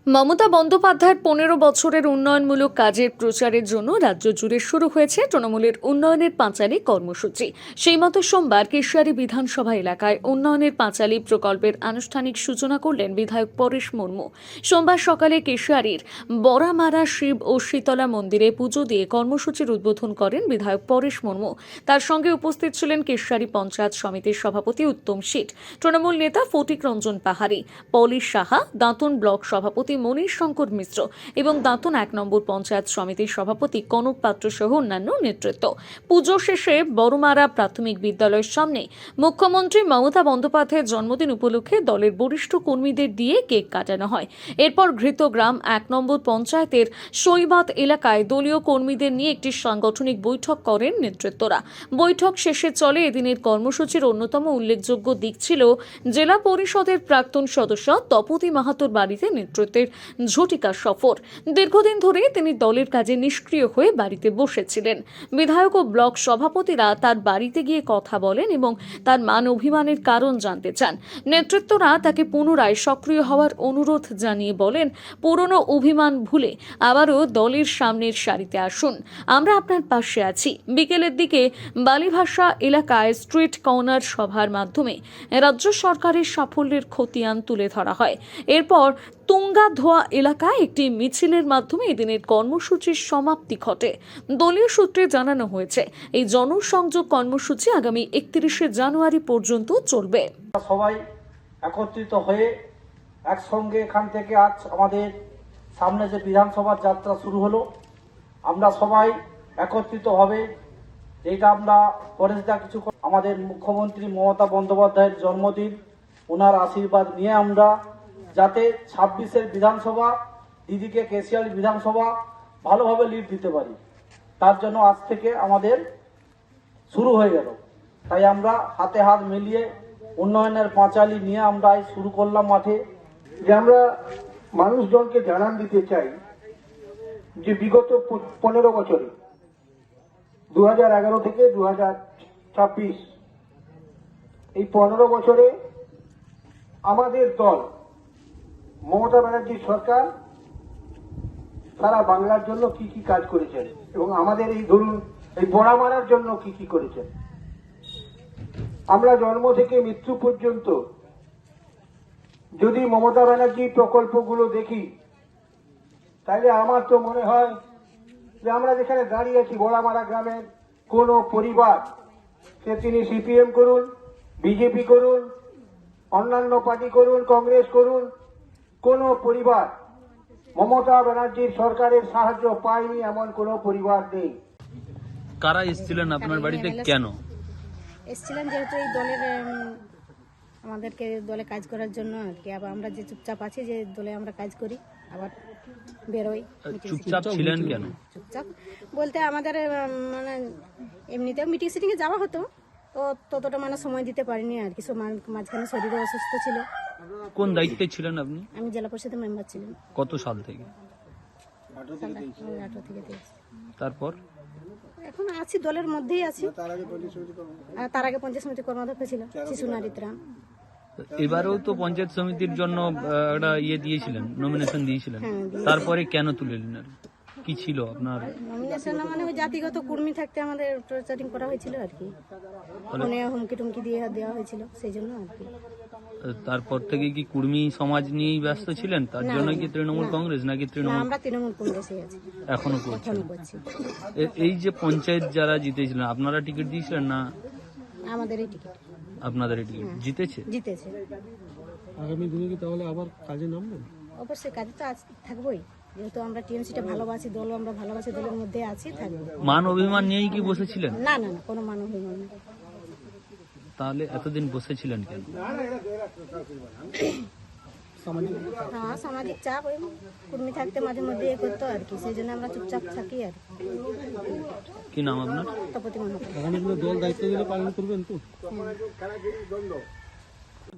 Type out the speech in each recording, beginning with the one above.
মমতা বন্দ্যোপাধ্যায়ের ১৫ বছরের উন্নয়নমূলক কাজের প্রচারের জন্য রাজ্য জুড়ে শুরু হয়েছে তৃণমূলের উন্নয়নের পাঁচালী কর্মসূচি। সেই মতো সোমবার কেশিয়ারি বিধানসভা এলাকায় উন্নয়নের পাঁচালী প্রকল্পের আনুষ্ঠানিক সূচনা করলেন বিধায়ক পরেশ মুর্মু। সোমবার সকালে কেশিয়ারির বড়ামারা শিব ও শীতলা মন্দিরে পুজো দিয়ে কর্মসূচির উদ্বোধন করেন বিধায়ক পরেশ মুর্মু। তার সঙ্গে উপস্থিত ছিলেন কেশিয়ারি পঞ্চায়েত সমিতির সভাপতি উত্তম শীট, তৃণমূল নেতা ফটিক রঞ্জন পাহাড়ি, পলিশ সাহা, দাঁতন ব্লক সভাপতি মনীষ শঙ্কর মিশ্র এবং দাঁতন ১ নম্বর পঞ্চায়েত সমিতির সভাপতি কনক পাত্র সহ অন্যান্য নেতৃত্ব। পুজো শেষে বড়মারা প্রাথমিক বিদ্যালয়ের সামনে মুখ্যমন্ত্রী মমতা বন্দ্যোপাধ্যায়ের জন্মদিন উপলক্ষে দলের বরিষ্ঠ কর্মীদের দিয়ে কেক কাটানো হয়। এরপর ঘৃতগ্রাম ১ নম্বর পঞ্চায়েতের সৈবাত এলাকায় দলীয় কর্মীদের নিয়ে একটি সাংগঠনিক বৈঠক করেন নেতৃত্বরা। বৈঠক শেষে চলে এদিনের কর্মসূচির অন্যতম উল্লেখযোগ্য দিক ছিল জেলা পরিষদের প্রাক্তন সদস্য তপতি মাহাতোর বাড়িতে নেতৃত্বের ঝটিকা সফর। দীর্ঘদিন ধরে তিনি দলের কাজে নিষ্ক্রিয় হয়ে বাড়িতে বসেছিলেন। বিধায়ক ও ব্লক সভাপতিরা তার বাড়িতে গিয়ে কথা বলেন এবং তার মান অভিমানের কারণ জানতে চান। নেতৃত্বরা তাকে পুনরায় সক্রিয় হওয়ার অনুরোধ জানিয়ে বলেন, পুরনো অভিমান ভুলে আবারও দলের সামনের সারিতে আসুন, আমরা আপনার পাশে আছি। বিকেলের দিকে বালিভাষা এলাকায় স্ট্রিট কর্নার সভার মাধ্যমে রাজ্য সরকারের সাফল্যের খতিয়ান তুলে ধরা হয়। এরপর তুঙ্গাধোয়া এলাকায় একটি মিছিলের মাধ্যমে এদিনের কর্মসূচির সমাপ্তি ঘটে। দলীয় সূত্রে জানানো হয়েছে, এই জনসংযোগ কর্মসূচি আগামী ৩১শে জানুয়ারি পর্যন্ত চলবে। সবাই একত্রিত হয়ে একসঙ্গে এখান থেকে আজ আমাদের সামনে যে বিধানসভার যাত্রা শুরু হলো, আমরা সবাই একত্রিত হবে। এইটা আমরা পরেশদা কিছু আমাদের মুখ্যমন্ত্রী মমতা বন্দ্যোপাধ্যায়ের জন্মদিন, ওনার আশীর্বাদ নিয়ে আমরা যাতে ২৬-এর বিধানসভা দিদিকে কেশিয়ারি বিধানসভা ভালোভাবে লিড দিতে পারি, তার জন্য আজ থেকে আমাদের শুরু হয়ে গেল। তাই আমরা হাতে হাত মিলিয়ে উন্নয়নের পাঁচালী নিয়ে আমরা শুরু করলাম মাঠে। যে আমরা মানুষজনকে জানান দিতে চাই যে বিগত ১৫ বছরে ২০১১ থেকে ২০২৬ এই ১৫ বছরে আমাদের দল মমতা ব্যানার্জির সরকার সারা বাংলার জন্য কি কি কাজ করেছেন এবং আমাদের এই ধরুন এই বড়ামারার জন্য কি কি করেছেন। আমরা জন্ম থেকে মৃত্যু পর্যন্ত যদি মমতা ব্যানার্জি প্রকল্পগুলো দেখি, তাহলে আমার তো মনে হয় যে আমরা যেখানে দাঁড়িয়ে আছি বড়ামারা গ্রামের কোনো পরিবার, সে তিনি সিপিএম করুন, বিজেপি করুন, অন্যান্য পার্টি করুন, কংগ্রেস করুন, কোনো পরিবার মমতা ব্যানার্জির সরকারের সাহায্য পায়নি এমন কোনো পরিবার নেই। কারা এসেছিলেন আপনার বাড়িতে, কেন এসেছিলেন? যেহেতু এই দলের আমাদেরকে দলে কাজ করার জন্য আর কি। আবার আমরা যে চুপচাপ আছি, যে দলে আমরা কাজ করি, আবার বেরোই। চুপচাপ ছিলেন কেন? চুপচাপ বলতে আমাদের মানে এমনিতেও মিটিং সিটিংয়ে যাওয়া হতো, তো ততটা মানে সময় দিতে পারিনি আর কি। মাঝখানে শরীরে অসুস্থ ছিল। কোন দায়িত্বে ছিলেন আপনি? আমি জেলা পরিষদের মেম্বার ছিলাম। কত সাল থেকে? 18 থেকে 23। তারপর এখন আছি, দলের মধ্যেই আছি। তার আগে পঞ্চায়েত সমিতি কর্মাধ্যক্ষ ছিল শিশু নারী ত্রাণ। এবারেও তো পঞ্চায়েত সমিতির জন্য একটা দিয়েছিলেন, নমিনেশন দিয়েছিলেন, তারপরে কেন তুলে নিলেন? কি ছিল আপনার নমিনেশন? মানে ওই জাতিগত কর্মী থাকতে আমাদের প্রচারিং করা হয়েছিল আর কি, ফোনে হুমকি টুমকি দিয়ে দেওয়া হয়েছিল, সেই জন্য আর কি। তারপর থেকে কি কুর্মী সমাজ নিয়েই ব্যস্ত ছিলেন? তার জন্য কি তৃণমূল কংগ্রেস নাকি তৃণমূল? আমরা তৃণমূল কংগ্রেসে আছি, এখনো করছেন? করছি। এই যে পঞ্চায়েত যারা জিতেছিলেন, আপনারা টিকিট দিয়েছিলেন না? আমাদেরই টিকিট। আপনাদের টিকিট জিতেছে? জিতেছে। আগামী দিনে কি তাহলে আবার কাজে নামবেন? অবশ্যই কাজে তো থাকবোই, যেহেতু আমরা টিএমসিটা ভালোবাসি, দল আমরা ভালোবাসি, দলের মধ্যে আছি, থাকবো। মান অভিমান নিয়েই কি বসেছিলেন? না না না, কোনো মানব অভিমান নেই। তাহলে এতদিন বসেছিলেন কেন? হ্যাঁ, সামাজিক চাপ, ওই কর্মী থাকতে মাঝে মধ্যে এ করতো আর কি, সেই জন্য আমরা চুপচাপ থাকি আর কি নাম আপনার? তপতি মাহাতো। আগামী দিনে দল দায়িত্ব দিলে পালন করবেন তো?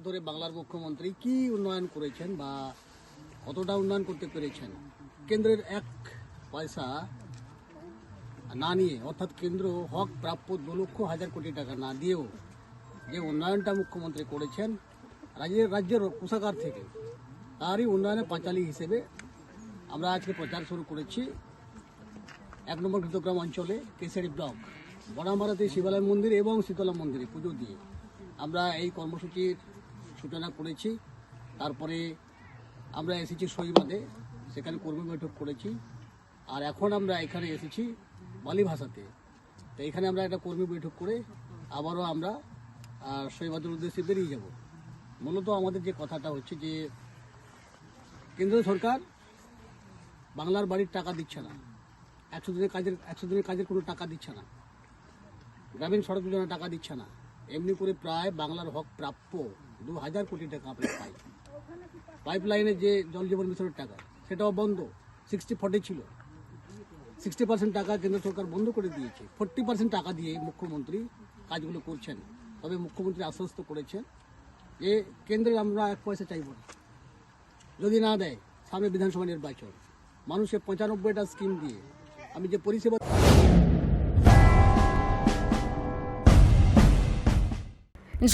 ধরে বাংলার মুখ্যমন্ত্রী কি উন্নয়ন করেছেন বা কতটা উন্নয়ন করতে পেরেছেন, কেন্দ্রের এক পয়সা না নিয়ে, অর্থাৎ কেন্দ্র হক প্রাপ্য 2,00,000 কোটি টাকা না দিয়েও যে উন্নয়নটা মুখ্যমন্ত্রী করেছেন রাজ্যের কোষাগার থেকে, তারই উন্নয়নের পাঁচালী হিসেবে আমরা আজকে প্রচার শুরু করেছি 1 নম্বর কৃতগ্রাম অঞ্চলে কেশারি ব্লক বড়ামারাতে শিবালয় মন্দির এবং শীতলা মন্দিরে পুজো দিয়ে আমরা এই কর্মসূচির সূচনা করেছি। তারপরে আমরা এসেছি সইবাদে, সেখানে কর্মী বৈঠক করেছি। আর এখন আমরা এখানে এসেছি বালি ভাষাতে। তো এখানে আমরা একটা কর্মী বৈঠক করে আবারও আমরা সইবাদের উদ্দেশ্যে বেরিয়ে যাব। মূলত আমাদের যে কথাটা হচ্ছে যে কেন্দ্র সরকার বাংলার বাড়ির টাকা দিচ্ছে না, 100 দিনের কাজের কোনো টাকা দিচ্ছে না, গ্রামীণ সড়ক যোজনা টাকা দিচ্ছে না। এমনি করে প্রায় বাংলার হক প্রাপ্য 2000 কোটি টাকা আমরা পাই। পাইপলাইনের যে জল জীবন মিশনের টাকা সেটাও বন্ধ, 60-40 ছিল, 60% টাকা কেন্দ্র সরকার বন্ধ করে দিয়েছে। 40% টাকা দিয়ে মুখ্যমন্ত্রী কাজগুলো করছেন। তবে মুখ্যমন্ত্রী আশ্বস্ত করেছেন যে কেন্দ্রে আমরা 1 পয়সা চাইব না, যদি না দেয় সামনে বিধানসভা নির্বাচন। মানুষের 95টা স্কিম দিয়ে আমি যে পরিষেবা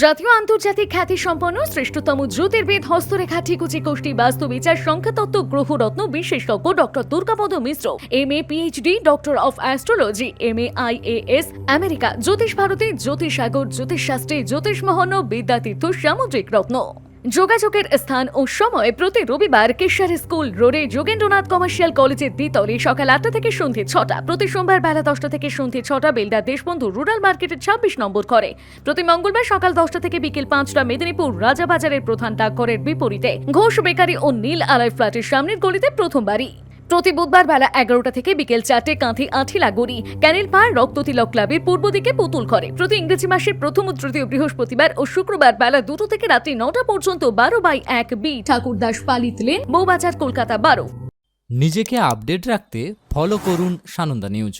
জাতীয় আন্তর্জাতিক খ্যাতি সম্পন্ন শ্রেষ্ঠতম জ্যোতির্বিদ হস্তরেখা ঠিকুচি কোষ্ঠী বাস্তু বিচার সংখ্যাতত্ত্ব গ্রহরত্ন বিশেষজ্ঞ doctor Durgapada Mishra, MA PhD, doctor of astrology, MA IAS, America, জ্যোতিষ ভারতী, জ্যোতিষসাগর, জ্যোতিষশাস্ত্রী, জ্যোতিষমোহন, বিদ্যাতীর্থ, সামুদ্রিক রত্ন। যোগাযোগের স্থান ও সময় প্রতি রবিবার কেশারি স্কুল রোডে যোগেন্দ্রনাথ কমার্শিয়াল কলেজের দ্বিতলে সকাল 8টা থেকে সন্ধে 6টা, প্রতি সোমবার বেলা 10টা থেকে সন্ধে 6টা বেলদা দেশবন্ধু রুরাল মার্কেটের 26 নম্বর ঘরে, প্রতি মঙ্গলবার সকাল 10টা থেকে বিকেল 5টা মেদিনীপুর রাজাবাজারের প্রধান ডাকঘরের বিপরীতে ঘোষ বেকারি ও নীল আলয় ফ্ল্যাটের সামনের গলিতে প্রথম বাড়ি, প্রতি বুধবার বেলা 11টা থেকে বিকেল 4টে কাঁথি আঠিলা গড়ি ক্যানেল পাড় রক্ততিলক ক্লাবের পূর্ব দিকে পুতুল ঘরে, প্রতি ইংরেজি মাসের প্রথম ও তৃতীয় বৃহস্পতিবার ও শুক্রবার বেলা 2টো থেকে রাত্রি 9টা পর্যন্ত 12/1 ঠাকুরদাস পালিত লেন, বউবাজার, কলকাতা 12। নিজেকে আপডেট রাখতে ফলো করুন সানন্দা নিউজ।